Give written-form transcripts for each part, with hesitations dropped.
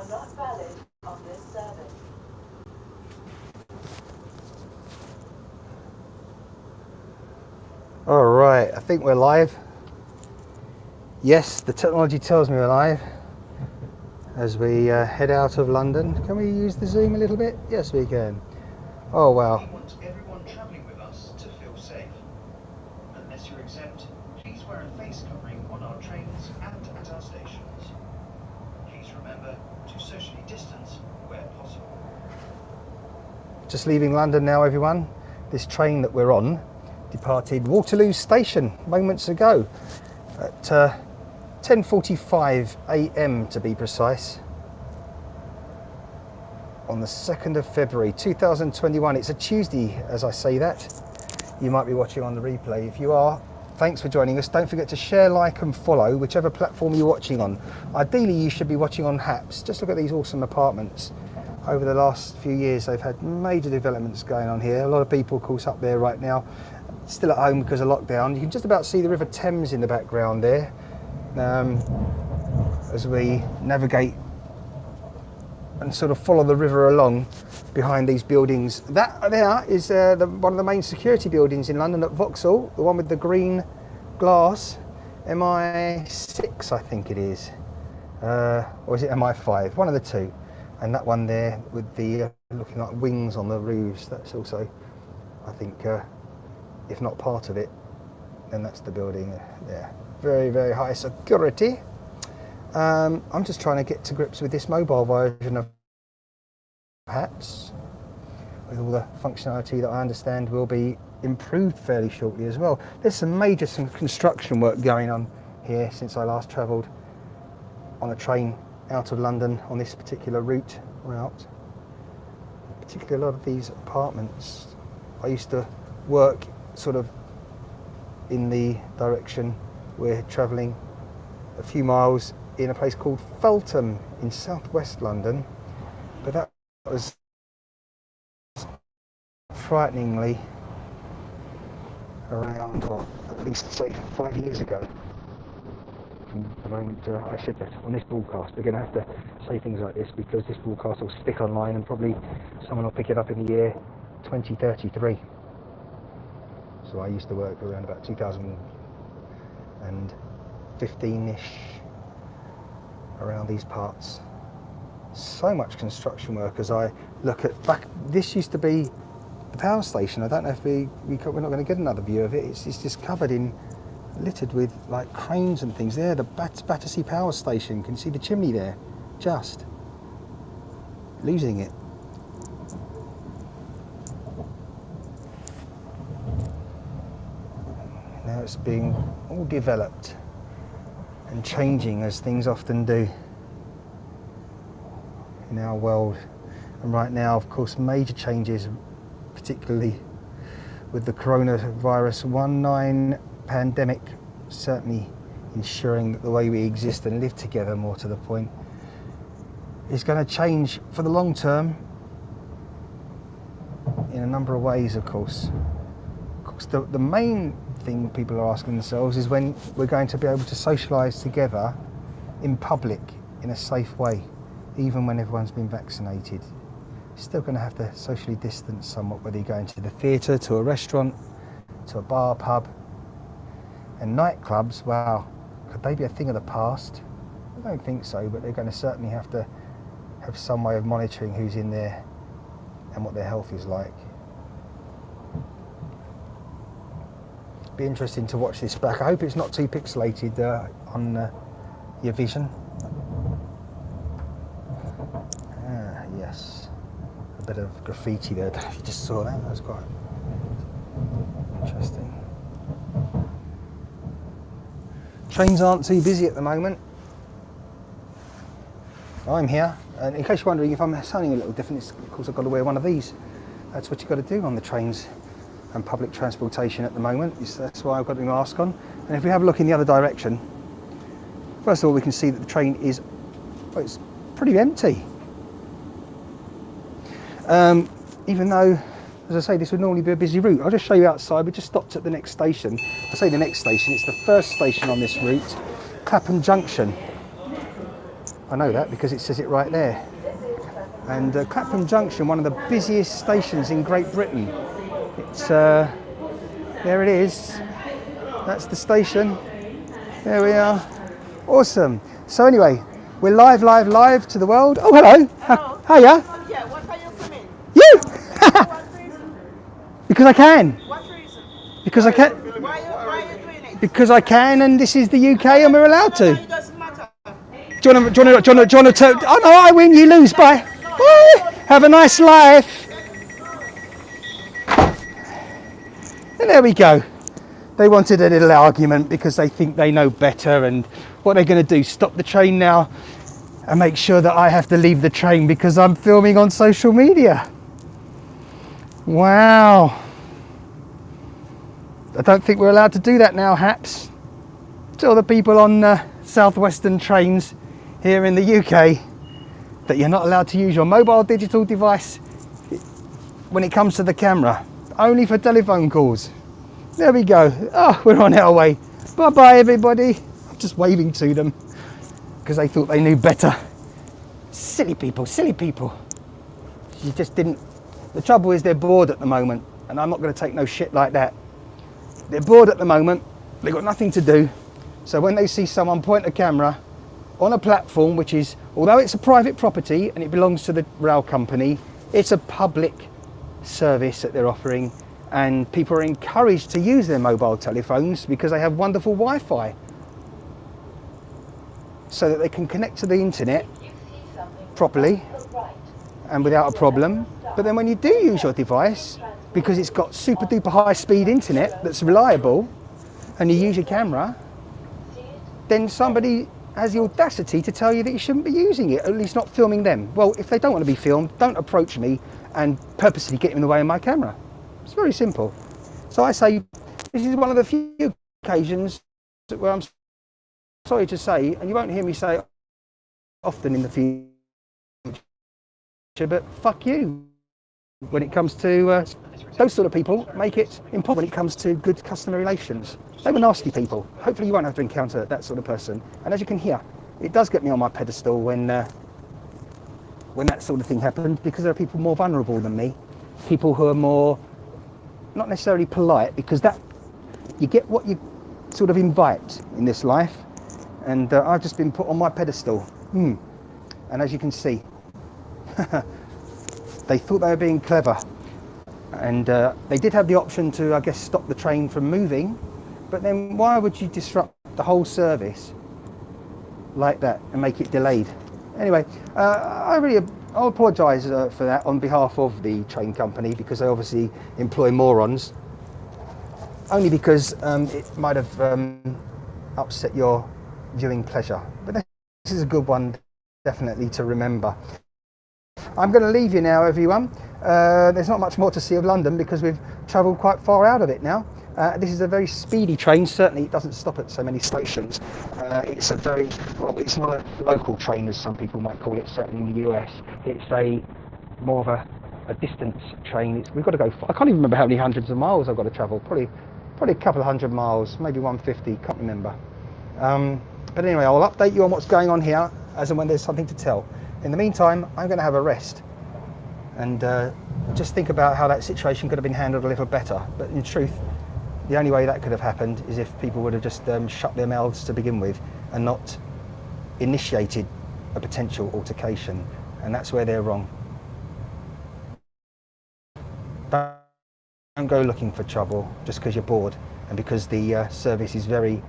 are not valid on this service. All right, I think we're live. Yes, the technology tells me we're live. As we head out of London, can we use the Zoom a little bit? Yes, we can. Oh wow. We want everyone travelling with us to feel safe. Unless you're exempt, please wear a face covering on our trains and at our stations. Please remember to socially distance where possible. Just leaving London now, everyone. This train that we're on departed Waterloo Station moments ago at 10:45 a.m. to be precise, on the 2nd of February 2021. It's a Tuesday as I say that. You might be watching on the replay. If you are, thanks for joining us. Don't forget to share, like and follow whichever platform you're watching on. Ideally you should be watching on HAPS. Just look at these awesome apartments. Over the last few years they've had major developments going on here. A lot of people of course up there right now, still at home because of lockdown. You can just about see the River Thames in the background there, as we navigate and sort of follow the river along behind these buildings. That there is one of the main security buildings in London at Vauxhall, the one with the green glass, MI6 I think it is, or is it MI5, one of the two. And that one there with the looking like wings on the roofs, that's also, I think, if not part of it, then that's the building there. Very, very high security. I'm just trying to get to grips with this mobile version of HAPS, with all the functionality that I understand will be improved fairly shortly as well. There's some major construction work going on here since I last travelled on a train out of London on this particular route. Particularly a lot of these apartments. I used to work sort of in the direction we're travelling a few miles in a place called Feltham in southwest London, but that was frighteningly around at least say 5 years ago. From the moment I should have, on this broadcast, we're going to have to say things like this because this broadcast will stick online and probably someone will pick it up in the year 2033. So I used to work around about 2015-ish around these parts. So much construction work as I look at back. This used to be the power station. I don't know if we're not going to get another view of it. It's just covered in, littered with like cranes and things. There, the Battersea Power Station. Can you see the chimney there? Just losing it. Now it's being all developed and changing as things often do in our world. And right now, of course, major changes, particularly with the coronavirus 19 pandemic, certainly ensuring that the way we exist and live together, more to the point, is going to change for the long term in a number of ways, of course. The main thing people are asking themselves is when we're going to be able to socialise together in public in a safe way, even when everyone's been vaccinated. Still going to have to socially distance somewhat, whether you're going to the theatre, to a restaurant, to a bar, pub. And nightclubs, wow, could they be a thing of the past? I don't think so, but they're going to certainly have to have some way of monitoring who's in there and what their health is like. Be interesting to watch this back. I hope it's not too pixelated on your vision. Yes, a bit of graffiti there. I don't know if you just saw that. That was quite interesting. Trains aren't too busy at the moment. I'm here, and in case you're wondering if I'm sounding a little different, it's, of course I've got to wear one of these. That's what you've got to do on the trains and public transportation at the moment. That's why I've got the mask on. And if we have a look in the other direction, first of all we can see that the train is, well, it's pretty empty. Even though, as I say, this would normally be a busy route. I'll just show you outside. We just stopped at the next station. I say the next station, it's the first station on this route, Clapham Junction. I know that because it says it right there. And Clapham Junction, one of the busiest stations in Great Britain. It's there it is. That's the station. There we are. Awesome. So anyway, we're live to the world. Oh, hello. Hello. Hiya. Yeah, what are you coming? You. What reason? Because I can. What reason? Because I can. Why are you doing it? Because I can, and this is the UK, and we're allowed No, to. it doesn't matter. Do you want to? Oh no, I win, you lose. Bye. Bye. Have a nice life. And there we go. They wanted a little argument because they think they know better, and what they're going to do, stop the train now and make sure that I have to leave the train because I'm filming on social media. Wow. I don't think we're allowed to do that now, Haps. Tell the people on southwestern trains here in the UK that you're not allowed to use your mobile digital device when it comes to the camera, only for telephone calls. There we go. Oh, we're on our way. Bye bye everybody. I'm just waving to them because they thought they knew better. Silly people, silly people. You just didn't. The trouble is they're bored at the moment, and I'm not going to take no shit like that. They're bored at the moment, they've got nothing to do, so when they see someone point a camera on a platform which is, although it's a private property and it belongs to the rail company, it's a public service that they're offering, and people are encouraged to use their mobile telephones because they have wonderful Wi-Fi so that they can connect to the internet You see something properly to the right. and without a problem. But then when you do use your device, because it's got super duper high speed internet that's reliable, and you use your camera, See it? then somebody has the audacity to tell you that you shouldn't be using it, at least not filming them. Well, if they don't want to be filmed, don't approach me and purposely get in the way of my camera. It's very simple. So I say, this is one of the few occasions where I'm sorry to say, and you won't hear me say it often in the future, but fuck you. When it comes to those sort of people, make it important when it comes to good customer relations. They were nasty people. Hopefully you won't have to encounter that sort of person. And as you can hear, it does get me on my pedestal when that sort of thing happened, because there are people more vulnerable than me, people who are more, not necessarily polite, because that you get what you sort of invite in this life. And I've just been put on my pedestal. And as you can see, they thought they were being clever, and they did have the option to, I guess, stop the train from moving, but then why would you disrupt the whole service like that and make it delayed? Anyway, I'll apologise for that on behalf of the train company, because they obviously employ morons, only because it might have upset your viewing pleasure. But this is a good one, definitely, to remember. I'm going to leave you now, everyone. There's not much more to see of London because we've travelled quite far out of it now. This is a very speedy train. Certainly it doesn't stop at so many stations. It's a very, well, it's not a local train as some people might call it, certainly in the US. It's more of a distance train. We've got to go, I can't even remember how many hundreds of miles I've got to travel. Probably a couple of hundred miles, maybe 150, can't remember. But anyway, I'll update you on what's going on here as and when there's something to tell. In the meantime, I'm going to have a rest and just think about how that situation could have been handled a little better. But in truth, the only way that could have happened is if people would have just shut their mouths to begin with and not initiated a potential altercation. And that's where they're wrong. Don't go looking for trouble just because you're bored and because the service is very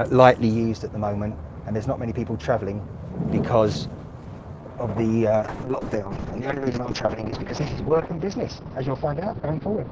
lightly used at the moment and there's not many people travelling because of the lockdown. And the only reason I'm travelling is because this is work and business, as you'll find out going forward.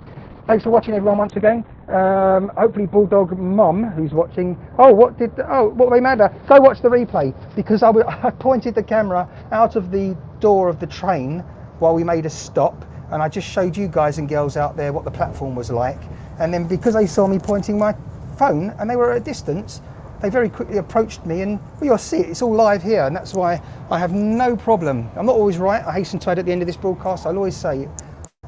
Thanks for watching, everyone, once again. Hopefully Bulldog Mum, who's watching, what were they mad at? Go watch the replay, because I pointed the camera out of the door of the train while we made a stop, and I just showed you guys and girls out there what the platform was like. And then because they saw me pointing my phone and they were at a distance, they very quickly approached me, and well, you'll see it, it's all live here, and that's why I have no problem. I'm not always right, I hasten to add at the end of this broadcast, I'll always say,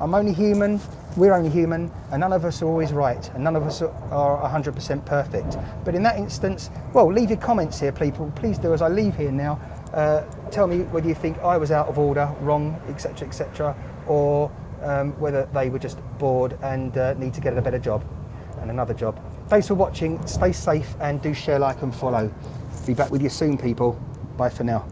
I'm only human, we're only human, and none of us are always right, and none of us are 100% perfect. But in that instance, well, leave your comments here, people, please do, as I leave here now. Tell me whether you think I was out of order, wrong, etc., or whether they were just bored and need to get a better job and another job. Thanks for watching. Stay safe and do share, like and follow. Be back with you soon, people. Bye for now.